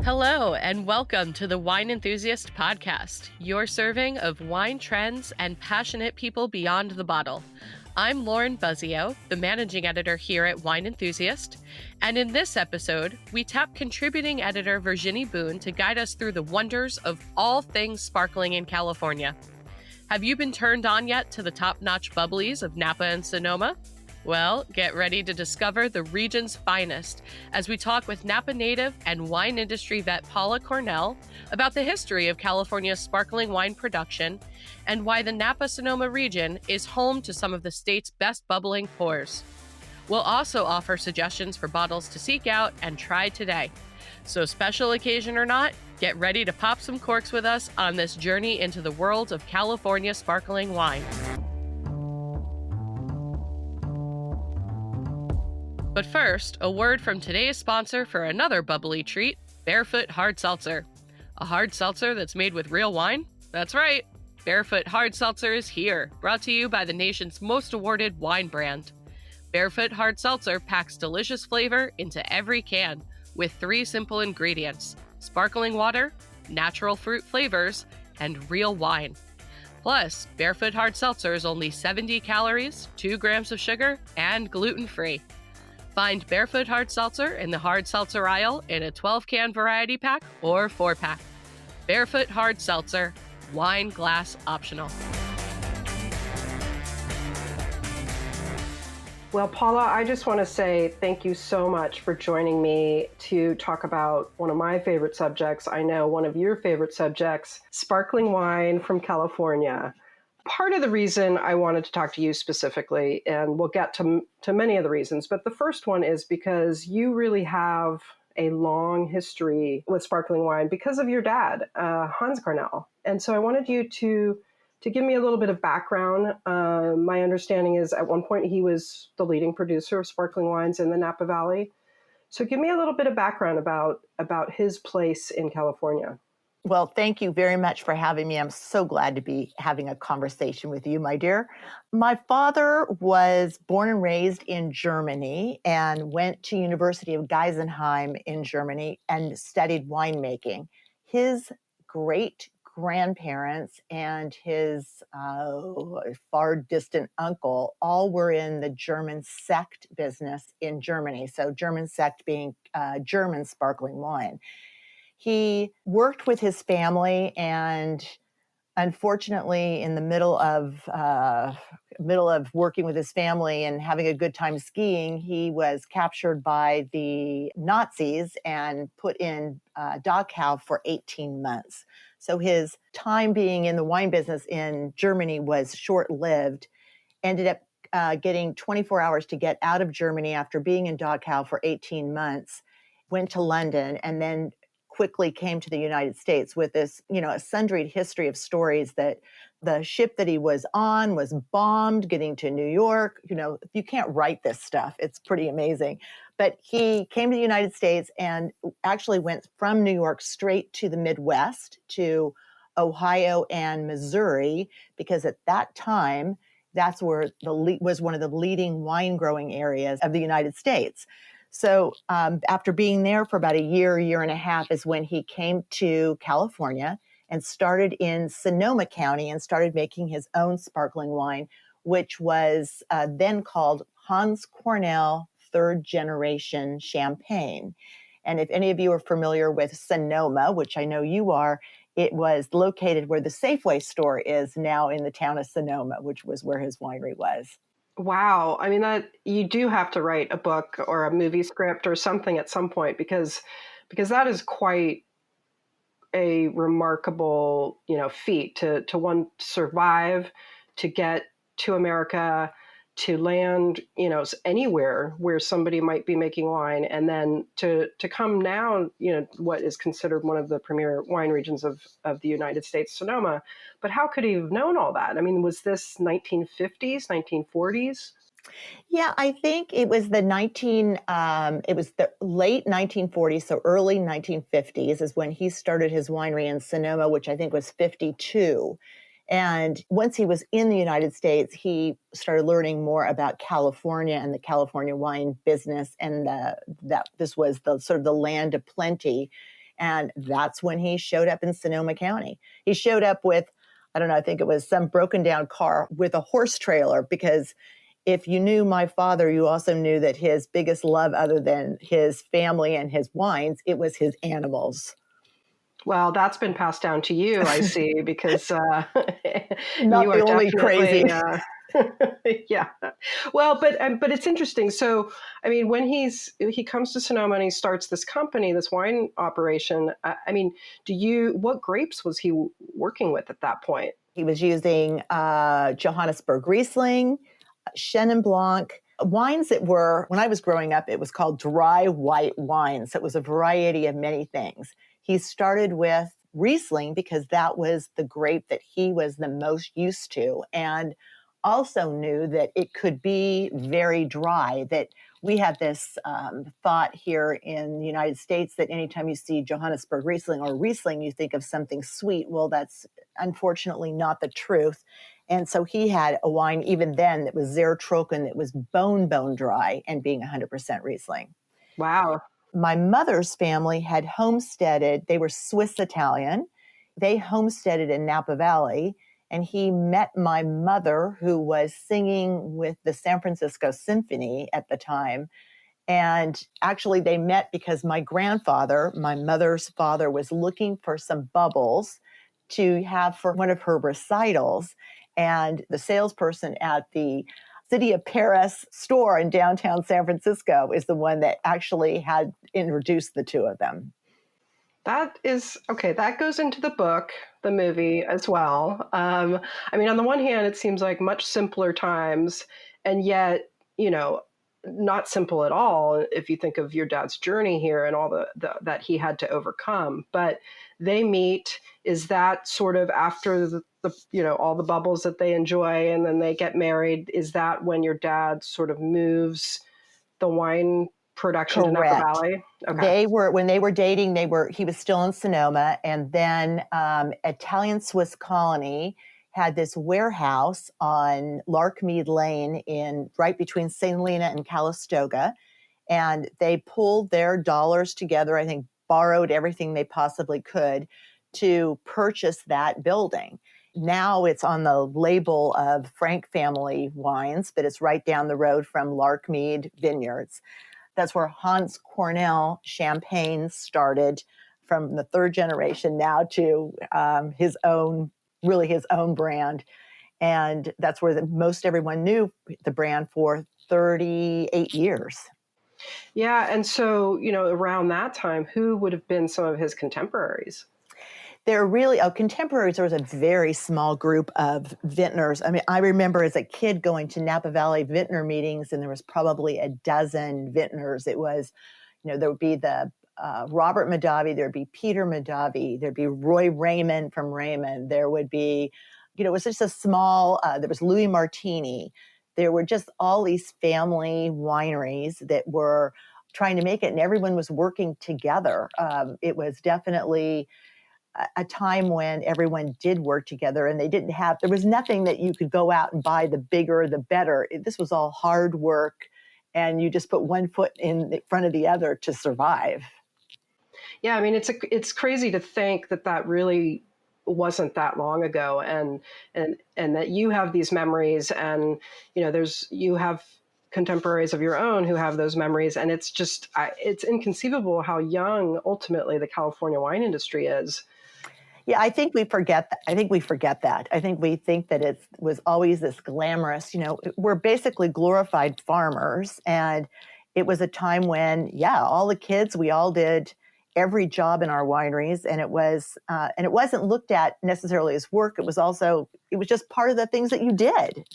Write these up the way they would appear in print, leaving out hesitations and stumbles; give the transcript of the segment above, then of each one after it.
Hello, and welcome to the Wine Enthusiast Podcast, your serving of wine trends and passionate people beyond the bottle. I'm Lauren Buzzio, the managing editor here at Wine Enthusiast, and in this episode, we tap contributing editor Virginie Boone to guide us through the wonders of all things sparkling in California. Have you been turned on yet to the top-notch bubblies of Napa and Sonoma? Well, get ready to discover the region's finest as we talk with Napa native and wine industry vet Paula Kornell about the history of California's sparkling wine production and why the Napa-Sonoma region is home to some of the state's best bubbling pours. We'll also offer suggestions for bottles to seek out and try today. So special occasion or not, get ready to pop some corks with us on this journey into the world of California sparkling wine. But first, a word from today's sponsor for another bubbly treat, Barefoot Hard Seltzer. A hard seltzer that's made with real wine? That's right. Barefoot Hard Seltzer is here, brought to you by the nation's most awarded wine brand. Barefoot Hard Seltzer packs delicious flavor into every can with 3 simple ingredients: sparkling water, natural fruit flavors, and real wine. Plus, Barefoot Hard Seltzer is only 70 calories, 2 grams of sugar, and gluten-free. Find Barefoot Hard Seltzer in the hard seltzer aisle in a 12-can variety pack or 4-pack. Barefoot Hard Seltzer, wine glass optional. Well, Paula, I just want to say thank you so much for joining me to talk about one of my favorite subjects. I know one of your favorite subjects, sparkling wine from California. Part of the reason I wanted to talk to you specifically, and we'll get to many of the reasons, but the first one is because you really have a long history with sparkling wine because of your dad, Hans Kornell. And so I wanted you to give me a little bit of background. My understanding is at one point he was the leading producer of sparkling wines in the Napa Valley. So give me a little bit of background about his place in California. Well, thank you very much for having me. I'm so glad to be having a conversation with you, my dear. My father was born and raised in Germany and went to University of Geisenheim in Germany and studied winemaking. His great-grandparents and his far distant uncle all were in the German sect business in Germany. So German sect being German sparkling wine. He worked with his family, and unfortunately, in the middle of working with his family and having a good time skiing, he was captured by the Nazis and put in Dachau for 18 months. So his time being in the wine business in Germany was short-lived. Ended up getting 24 hours to get out of Germany after being in Dachau for 18 months. Went to London, and then quickly came to the United States with this, a sundry history of stories that the ship that he was on was bombed getting to New York. You can't write this stuff. It's pretty amazing. But he came to the United States and actually went from New York straight to the Midwest, to Ohio and Missouri, because at that time, that's where was one of the leading wine growing areas of the United States. So after being there for about a year and a half is when he came to California and started in Sonoma County and started making his own sparkling wine, which was then called Hans Kornell Third Generation Champagne. And if any of you are familiar with Sonoma, which I know you are, it was located where the Safeway store is now in the town of Sonoma, which was where his winery was. Wow. I mean, that you do have to write a book or a movie script or something at some point because that is quite a remarkable, feat to one survive, to get to America, to land, anywhere where somebody might be making wine, and then to come now, what is considered one of the premier wine regions of the United States, Sonoma. But how could he have known all that? I mean, was this 1950s, 1940s? Yeah, I think it was the late 1940s, so early 1950s is when he started his winery in Sonoma, which I think was 52. And once he was in the United States, he started learning more about California and the California wine business, and that this was the sort of the land of plenty. And that's when he showed up in Sonoma County. He showed up with, I don't know, I think it was some broken down car with a horse trailer, because if you knew my father, you also knew that his biggest love, other than his family and his wines, it was his animals. Well, that's been passed down to you, I see, because Not you the are only crazy. definitely, yeah. Well, but it's interesting. So, I mean, when he comes to Sonoma and he starts this company, this wine operation. I mean, what grapes was he working with at that point? He was using Johannesburg Riesling, Chenin Blanc, wines that were, when I was growing up, it was called dry white wines. It was a variety of many things. He started with Riesling because that was the grape that he was the most used to, and also knew that it could be very dry, that we have this thought here in the United States that anytime you see Johannesburg Riesling or Riesling, you think of something sweet. Well, that's unfortunately not the truth. And so he had a wine even then that was Zertroken, that was bone dry and being 100% Riesling. Wow. My mother's family had homesteaded. They were Swiss Italian. They homesteaded in Napa Valley. And he met my mother, who was singing with the San Francisco Symphony at the time. And actually, they met because my grandfather, my mother's father, was looking for some bubbles to have for one of her recitals. And the salesperson at the City of Paris store in downtown San Francisco is the one that actually had introduced the two of them. That is okay. That goes into the book, the movie as well. I mean, on the one hand, it seems like much simpler times, and yet, not simple at all if you think of your dad's journey here and all the that he had to overcome. But they meet. Is that sort of after the all the bubbles that they enjoy, and then they get married? Is that when your dad sort of moves the wine production Correct. to Napa Valley? Okay. When they were dating, he was still in Sonoma, and then Italian Swiss Colony had this warehouse on Larkmead Lane right between St. Helena and Calistoga. And they pulled their dollars together, I think borrowed everything they possibly could to purchase that building. Now it's on the label of Frank Family Wines, but it's right down the road from Larkmead Vineyards. That's where Hans Kornell Champagne started, from the third generation now to his own brand. And that's where most everyone knew the brand for 38 years. Yeah. And so, around that time, who would have been some of his contemporaries? They're really, contemporaries. There was a very small group of vintners. I mean, I remember as a kid going to Napa Valley vintner meetings, and there was probably a dozen vintners. It was, there would be the Robert Madavi, there'd be Peter Madavi, there'd be Roy Raymond from Raymond. There would be, it was just a small, there was Louis Martini. There were just all these family wineries that were trying to make it, and everyone was working together. It was definitely a time when everyone did work together, and there was nothing that you could go out and buy the bigger, the better. This was all hard work, and you just put one foot in front of the other to survive. Yeah. I mean, it's crazy to think that really wasn't that long ago, and that you have these memories, and, you have contemporaries of your own who have those memories. And it's just, it's inconceivable how young ultimately the California wine industry is. Yeah, I think we forget that. I think we think that it was always this glamorous, we're basically glorified farmers. And it was a time when, all the kids, we all did every job in our wineries. And it wasn't looked at necessarily as work. It was just part of the things that you did.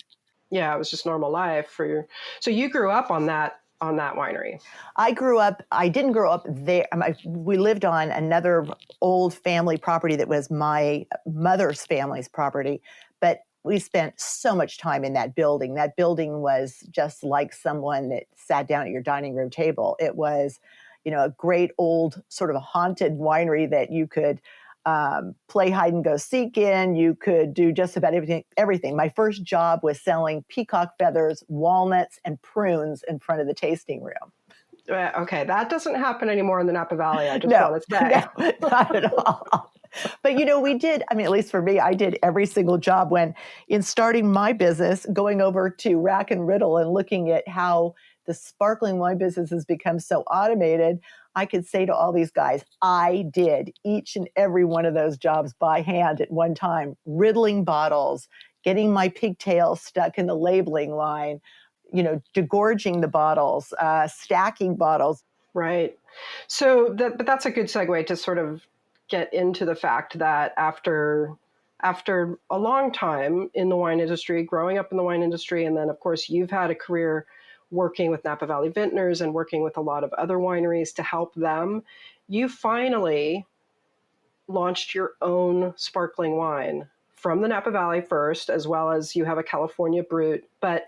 Yeah, it was just normal life for you. So you grew up on that winery. I didn't grow up there. We lived on another old family property that was my mother's family's property, but we spent so much time in that building. That building was just like someone that sat down at your dining room table. It was, a great old sort of a haunted winery that you could play hide and go seek in. You could do just about everything. My first job was selling peacock feathers, walnuts, and prunes in front of the tasting room. Okay, that doesn't happen anymore in the Napa Valley, I just No, want to say. no, not at all. But we did, I mean, at least for me, I did every single job when in starting my business, going over to Rack and Riddle and looking at how the sparkling wine business has become so automated. I could say to all these guys, I did each and every one of those jobs by hand at one time, riddling bottles, getting my pigtails stuck in the labeling line, degorging the bottles, stacking bottles. Right. So but that's a good segue to sort of get into the fact that after a long time in the wine industry, growing up in the wine industry, and then of course you've had a career working with Napa Valley Vintners and working with a lot of other wineries to help them, you finally launched your own sparkling wine from the Napa Valley first, as well as you have a California Brut. But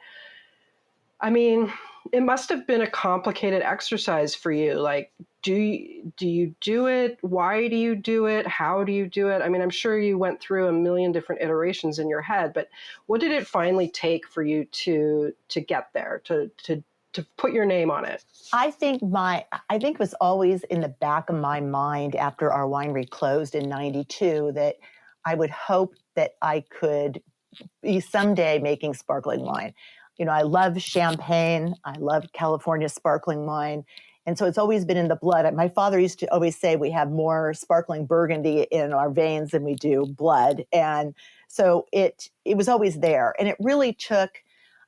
I mean, it must have been a complicated exercise for you. Like, do you do it? Why do you do it? How do you do it? I mean, I'm sure you went through a million different iterations in your head, but what did it finally take for you to get there, to put your name on it? I think it was always in the back of my mind after our winery closed in 92 that I would hope that I could be someday making sparkling wine. I love champagne. I love California sparkling wine. And so it's always been in the blood. My father used to always say we have more sparkling Burgundy in our veins than we do blood. And so it was always there. And it really took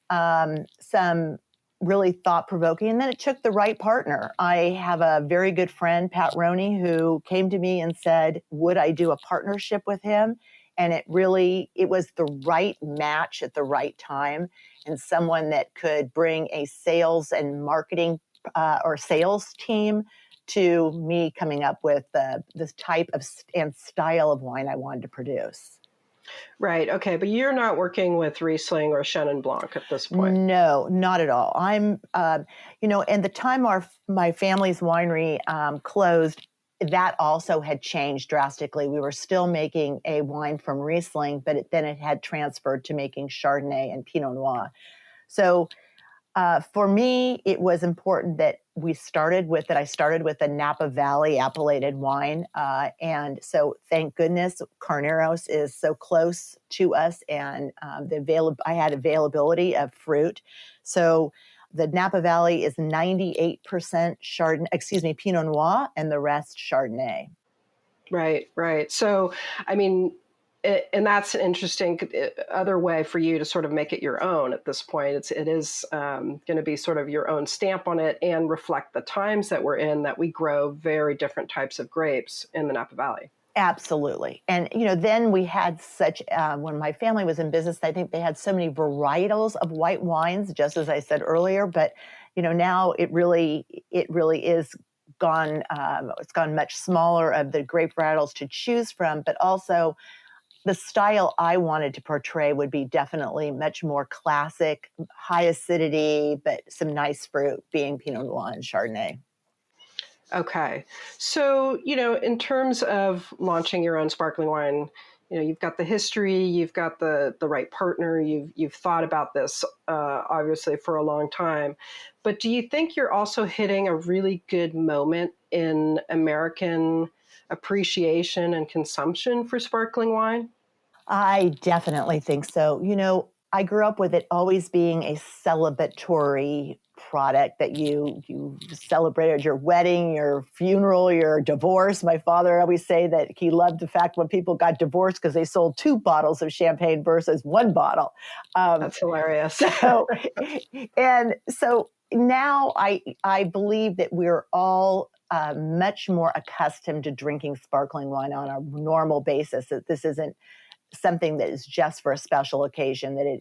some really thought-provoking. And then it took the right partner. I have a very good friend, Pat Roney, who came to me and said, would I do a partnership with him? And it was the right match at the right time, and someone that could bring a sales and marketing or sales team to me coming up with this type of and style of wine I wanted to produce. Right. Okay. But you're not working with Riesling or Chenin Blanc at this point. No, not at all. I'm, and the time my family's winery closed, that also had changed drastically. We were still making a wine from Riesling, but then it had transferred to making Chardonnay and Pinot Noir. So for me, it was important that I started with a Napa Valley appellated wine. And so thank goodness Carneros is so close to us, and I had availability of fruit. So the Napa Valley is 98% Pinot Noir, and the rest Chardonnay. Right. So, I mean, and that's an interesting other way for you to sort of make it your own at this point. It is going to be sort of your own stamp on it and reflect the times that we're in, that we grow very different types of grapes in the Napa Valley. Absolutely. And, then we had when my family was in business, I think they had so many varietals of white wines, just as I said earlier. But, now it really is gone. It's gone much smaller of the grape varietals to choose from, but also the style I wanted to portray would be definitely much more classic, high acidity, but some nice fruit, being Pinot Noir and Chardonnay. Okay. So, in terms of launching your own sparkling wine, you've got the history, you've got the right partner, you've thought about this obviously for a long time. But do you think you're also hitting a really good moment in American appreciation and consumption for sparkling wine? I definitely think so. I grew up with it always being a celebratory product that you celebrated your wedding, your funeral, your divorce. My father always say that he loved the fact when people got divorced because they sold 2 bottles of champagne versus 1 bottle. That's hilarious. And so now I believe that we're all much more accustomed to drinking sparkling wine on a normal basis. That this isn't something that is just for a special occasion, that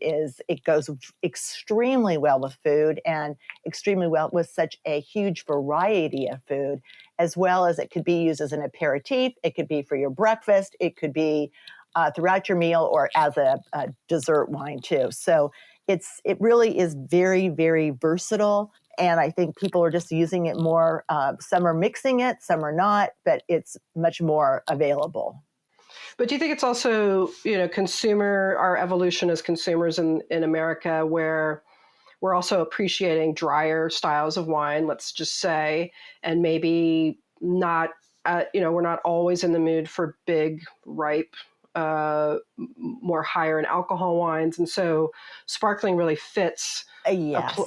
it goes extremely well with food, and extremely well with such a huge variety of food, as well as it could be used as an aperitif. It could be for your breakfast. It could be throughout your meal, or as a dessert wine too. So it really is very, very versatile. And I think people are just using it more. Some are mixing it, some are not, but it's much more available. But do you think it's also, our evolution as consumers in America, where we're also appreciating drier styles of wine, let's just say, and maybe not, we're not always in the mood for big, ripe, more higher in alcohol wines. And so sparkling really fits Yes.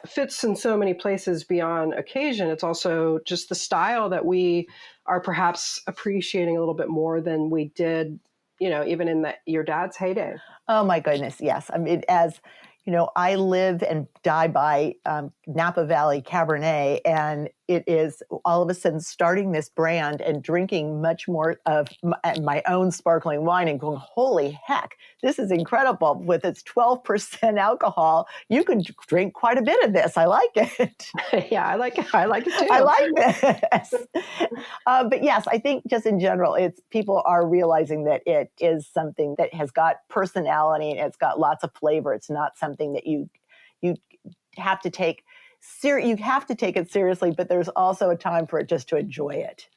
fits in so many places beyond occasion. It's also just the style that we are perhaps appreciating a little bit more than we did, even in your dad's heyday. Oh my goodness, yes. I mean, as you know, I live and die by Napa Valley Cabernet, and it is all of a sudden starting this brand and drinking much more of my own sparkling wine and going, holy heck, this is incredible. With its 12% alcohol, you could drink quite a bit of this. I like it. Yeah, I like it too. I like this. But yes, I think just in general, people are realizing that it is something that has got personality and it's got lots of flavor. It's not something that you have to take you have to take it seriously, but there's also a time for it just to enjoy it.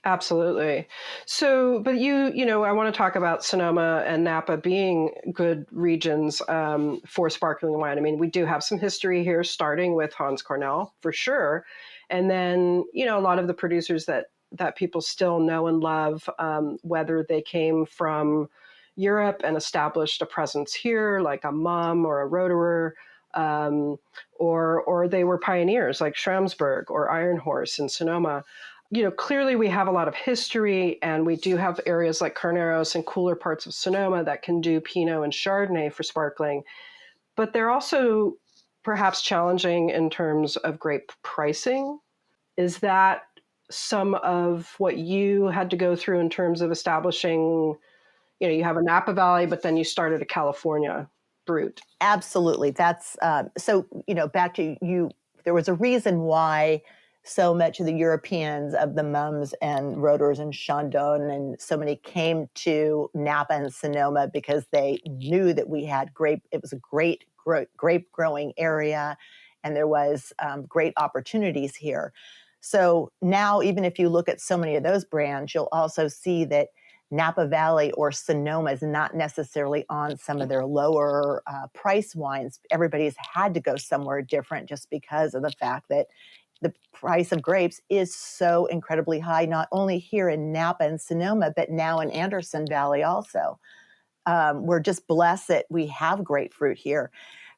Absolutely. So, but I want to talk about Sonoma and Napa being good regions for sparkling wine. I mean, we do have some history here, starting with Hans Cornell for sure, and then a lot of the producers that people still know and love, whether they came from Europe and established a presence here, like a Mumm or a Roederer. Or they were pioneers like Schramsberg or Iron Horse in Sonoma. Clearly we have a lot of history, and we do have areas like Carneros and cooler parts of Sonoma that can do Pinot and Chardonnay for sparkling. But they're also perhaps challenging in terms of grape pricing. Is that some of what you had to go through in terms of establishing, you have a Napa Valley, but then you started a California brut? Absolutely. That's so, back to you, there was a reason why so much of the Europeans of the Mumms and Roederers and Chandon and so many came to Napa and Sonoma, because they knew that we had it was a great grape growing area, and there was great opportunities here. So now, even if you look at so many of those brands, you'll also see that Napa Valley or Sonoma is not necessarily on some of their lower price wines. Everybody's had to go somewhere different just because of the fact that the price of grapes is so incredibly high, not only here in Napa and Sonoma, but now in Anderson Valley also. We're just blessed that we have great fruit here.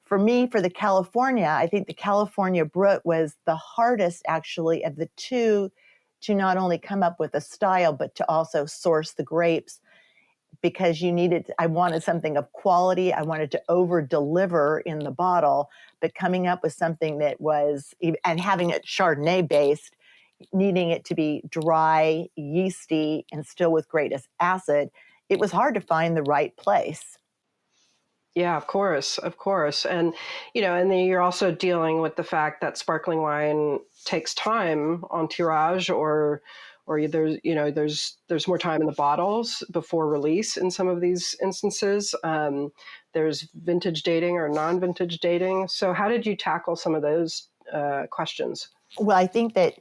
For me, for the California, I think the California Brut was the hardest actually of the two to not only come up with a style, but to also source the grapes, because I wanted something of quality. I wanted to over deliver in the bottle, but coming up with something that was, and having it Chardonnay based, needing it to be dry, yeasty, and still with great acid, it was hard to find the right place. Yeah, of course. And, and then you're also dealing with the fact that sparkling wine takes time on tirage, or there's more time in the bottles before release in some of these instances. There's vintage dating or non-vintage dating. So how did you tackle some of those questions? Well, I think that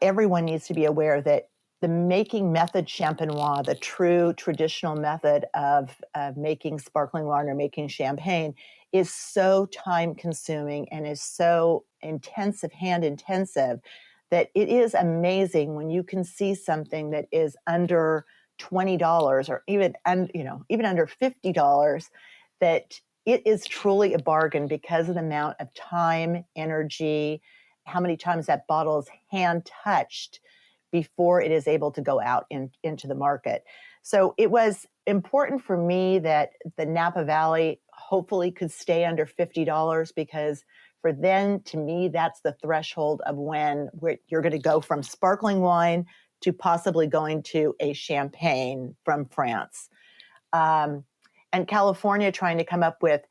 everyone needs to be aware that the making method champenois, the true traditional method of making sparkling wine or making champagne, is so time consuming and is so hand intensive, that it is amazing when you can see something that is under $20 or even under $50, that it is truly a bargain because of the amount of time, energy, how many times that bottle is hand touched before it is able to go out into the market. So it was important for me that the Napa Valley hopefully could stay under $50, because for then, to me, that's the threshold of when you're going to go from sparkling wine to possibly going to a champagne from France. And California, trying to come up with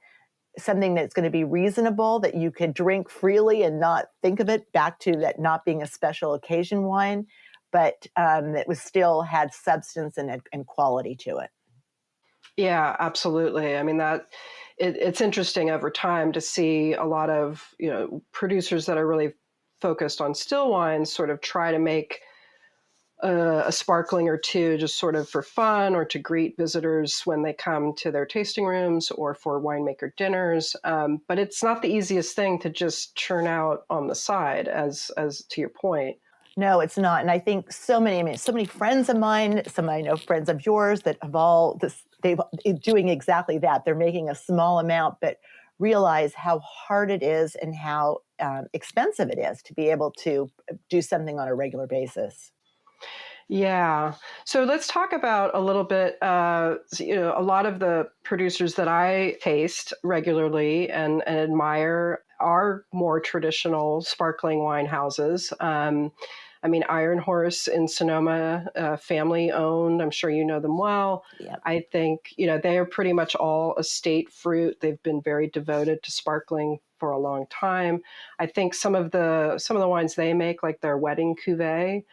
something that's going to be reasonable, that you could drink freely and not think of it, back to that not being a special occasion wine, but that was still had substance and quality to it. Yeah, absolutely. I mean, it's interesting over time to see a lot of, producers that are really focused on still wines sort of try to make a sparkling or two just sort of for fun or to greet visitors when they come to their tasting rooms or for winemaker dinners. But it's not the easiest thing to just churn out on the side, as to your point. No, it's not. And I think so many friends of mine, some I know friends of yours that have they've doing exactly that. They're making a small amount, but realize how hard it is and how expensive it is to be able to do something on a regular basis. Yeah. So let's talk about a little bit, a lot of the producers that I taste regularly and admire are more traditional sparkling wine houses. I mean, Iron Horse in Sonoma, family owned. I'm sure you know them well. Yep. I think, they are pretty much all estate fruit. They've been very devoted to sparkling for a long time. I think some of the wines they make, like their wedding cuvee,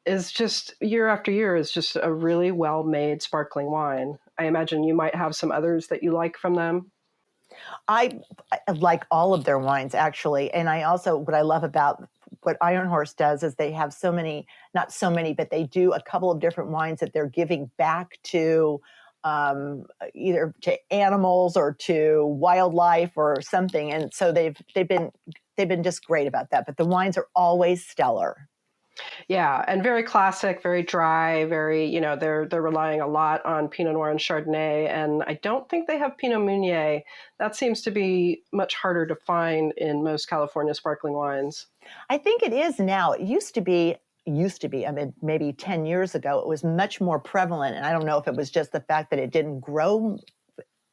is just year after year is just a really well-made sparkling wine. I imagine you might have some others that you like from them. I like all of their wines, actually. And I also, what I love about what Iron Horse does is they have not so many, but they do a couple of different wines that they're giving back to either to animals or to wildlife or something. And so they've been just great about that. But the wines are always stellar. Yeah, and very classic, very dry, very, they're relying a lot on Pinot Noir and Chardonnay, and I don't think they have Pinot Meunier. That seems to be much harder to find in most California sparkling wines. I think it is now. It used to be, I mean, maybe 10 years ago, it was much more prevalent, and I don't know if it was just the fact that it didn't grow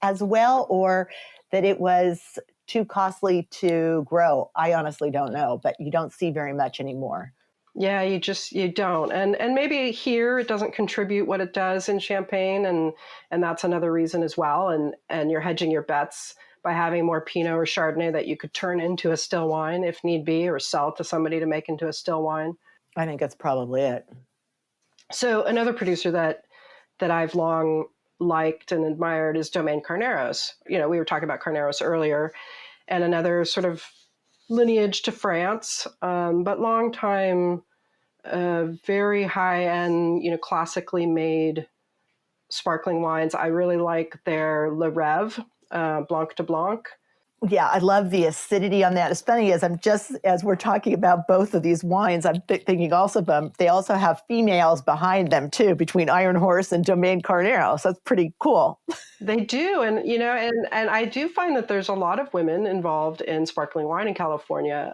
as well or that it was too costly to grow. I honestly don't know, but you don't see very much anymore. Yeah, you don't. And maybe here it doesn't contribute what it does in Champagne, and that's another reason as well. And you're hedging your bets by having more Pinot or Chardonnay that you could turn into a still wine if need be, or sell to somebody to make into a still wine. I think that's probably it. So another producer that I've long liked and admired is Domaine Carneros. We were talking about Carneros earlier, and another sort of lineage to France, but long time, very high end, classically made sparkling wines. I really like their Le Rêve, Blanc de Blanc. Yeah, I love the acidity on that. It's funny as we're talking about both of these wines, I'm thinking also they also have females behind them too, between Iron Horse and Domaine Carneros. So that's pretty cool. They do, and and I do find that there's a lot of women involved in sparkling wine in California.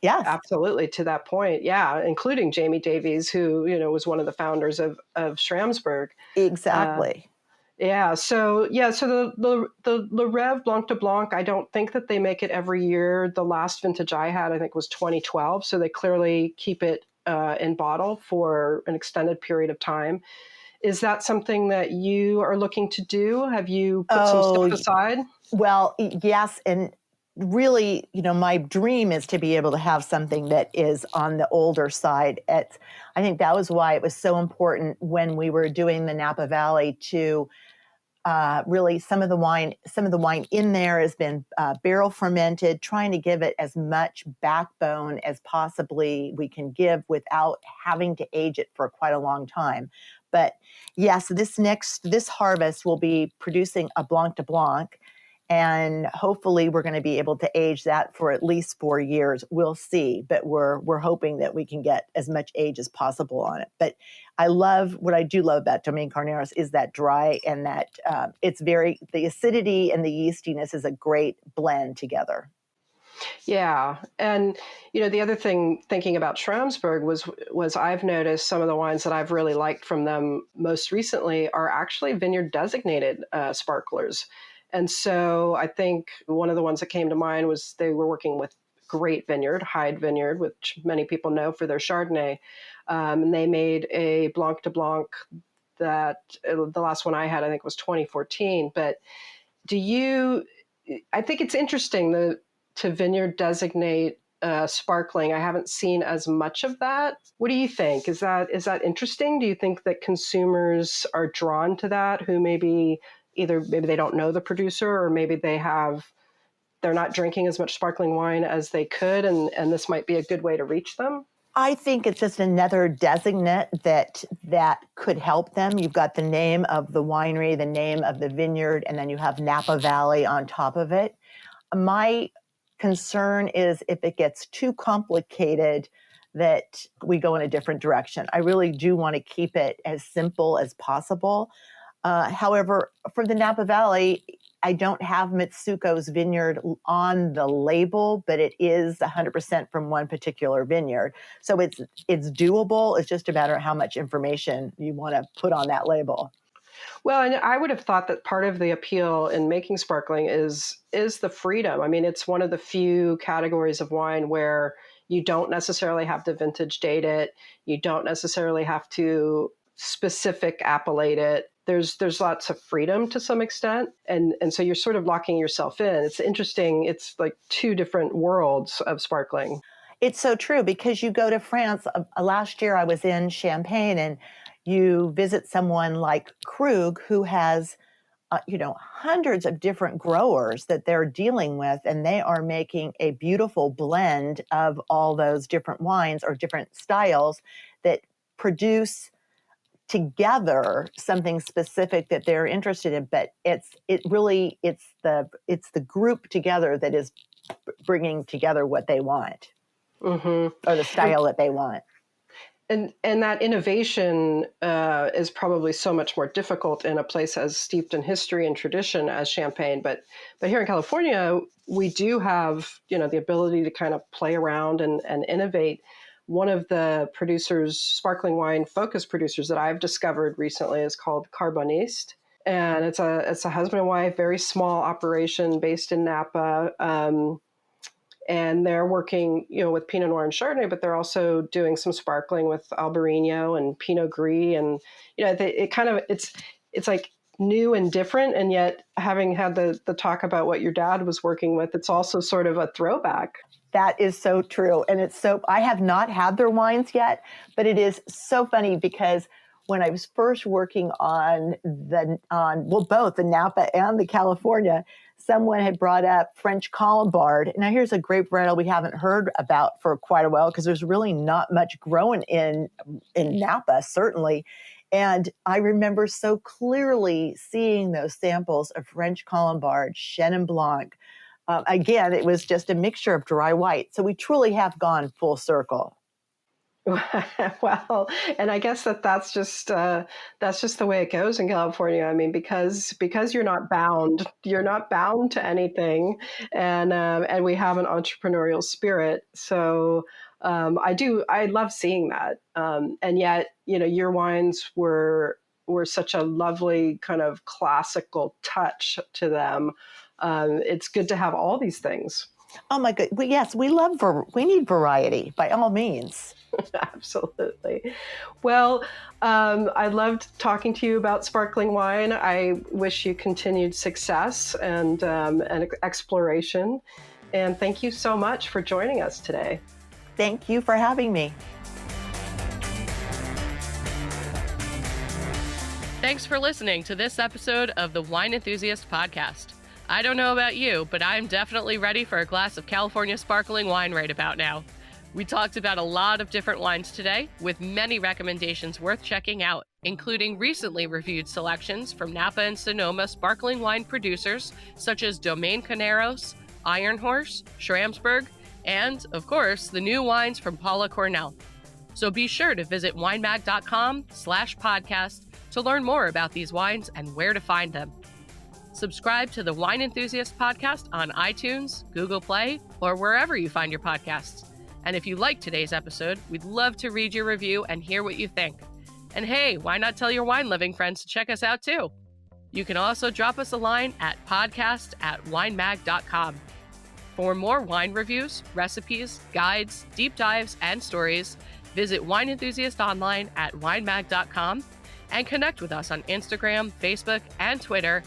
Yes, absolutely. To that point, yeah, including Jamie Davies, who was one of the founders of Schramsberg. Exactly. So the Le Rêve Blanc de Blanc, I don't think that they make it every year. The last vintage I had, I think, was 2012. So they clearly keep it in bottle for an extended period of time. Is that something that you are looking to do? Have you put some stuff aside? Well, yes. And really, my dream is to be able to have something that is on the older side. I think that was why it was so important when we were doing the Napa Valley to really some of the wine in there has been barrel fermented, trying to give it as much backbone as possibly we can give without having to age it for quite a long time. But yes, this harvest will be producing a Blanc de Blanc. And hopefully we're going to be able to age that for at least 4 years. We'll see, but we're hoping that we can get as much age as possible on it. But what I do love about Domaine Carneros is that dry and that the acidity and the yeastiness is a great blend together. Yeah. And, the other thing thinking about Schramsberg was I've noticed some of the wines that I've really liked from them most recently are actually vineyard designated sparklers. And so I think one of the ones that came to mind was they were working with great vineyard, Hyde Vineyard, which many people know for their Chardonnay. And they made a Blanc de Blanc that the last one I had, I think, was 2014. But I think it's interesting to vineyard designate sparkling. I haven't seen as much of that. What do you think? Is that interesting? Do you think that consumers are drawn to that, who maybe they don't know the producer, or maybe they're not drinking as much sparkling wine as they could, and this might be a good way to reach them? I think it's just another designate that could help them. You've got the name of the winery, the name of the vineyard, and then you have Napa Valley on top of it. My concern is if it gets too complicated that we go in a different direction. I really do want to keep it as simple as possible. However, for the Napa Valley, I don't have Mitsuko's vineyard on the label, but it is 100% from one particular vineyard. So it's doable. It's just a matter of how much information you want to put on that label. Well, and I would have thought that part of the appeal in making sparkling is the freedom. I mean, it's one of the few categories of wine where you don't necessarily have to vintage date it. You don't necessarily have to specific appellate it. There's lots of freedom to some extent. And so you're sort of locking yourself in. It's interesting. It's like two different worlds of sparkling. It's so true because you go to France. Last year I was in Champagne and you visit someone like Krug who has, hundreds of different growers that they're dealing with, and they are making a beautiful blend of all those different wines or different styles that produce together something specific that they're interested in. But it's the group together that is bringing together what they want, or the style that they want. And that innovation is probably so much more difficult in a place as steeped in history and tradition as Champagne. But here in California, we do have, the ability to kind of play around and innovate. One of the producers, sparkling wine focused producers that I've discovered recently is called Carboniste. And it's a husband and wife, very small operation based in Napa. And they're working, with Pinot Noir and Chardonnay, but they're also doing some sparkling with Albarino and Pinot Gris. And, it's like new and different. And yet having had the talk about what your dad was working with, it's also sort of a throwback. That is so true. And I have not had their wines yet, but it is so funny because when I was first working on both the Napa and the California, someone had brought up French Colombard. Now here's a grape varietal we haven't heard about for quite a while because there's really not much growing in Napa, certainly. And I remember so clearly seeing those samples of French Colombard, Chenin Blanc. Again, it was just a mixture of dry white. So we truly have gone full circle. Well, and I guess that's just the way it goes in California. I mean, because you're not bound to anything, and we have an entrepreneurial spirit. So I love seeing that. And yet, your wines were such a lovely kind of classical touch to them. It's good to have all these things. Oh my God. Yes, we need variety by all means. Absolutely. Well, I loved talking to you about sparkling wine. I wish you continued success and exploration. And thank you so much for joining us today. Thank you for having me. Thanks for listening to this episode of the Wine Enthusiast Podcast. I don't know about you, but I'm definitely ready for a glass of California sparkling wine right about now. We talked about a lot of different wines today, with many recommendations worth checking out, including recently reviewed selections from Napa and Sonoma sparkling wine producers such as Domaine Carneros, Iron Horse, Schramsberg, and, of course, the new wines from Paula Kornell. So be sure to visit winemag.com/podcast to learn more about these wines and where to find them. Subscribe to the Wine Enthusiast Podcast on iTunes, Google Play, or wherever you find your podcasts. And if you liked today's episode, we'd love to read your review and hear what you think. And hey, why not tell your wine-loving friends to check us out too? You can also drop us a line at podcast@winemag.com. For more wine reviews, recipes, guides, deep dives, and stories, visit Wine Enthusiast online at winemag.com and connect with us on Instagram, Facebook, and Twitter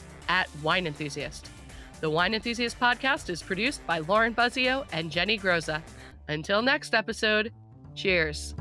@Wine Enthusiast. The Wine Enthusiast Podcast is produced by Lauren Buzzio and Jenny Groza. Until next episode, cheers.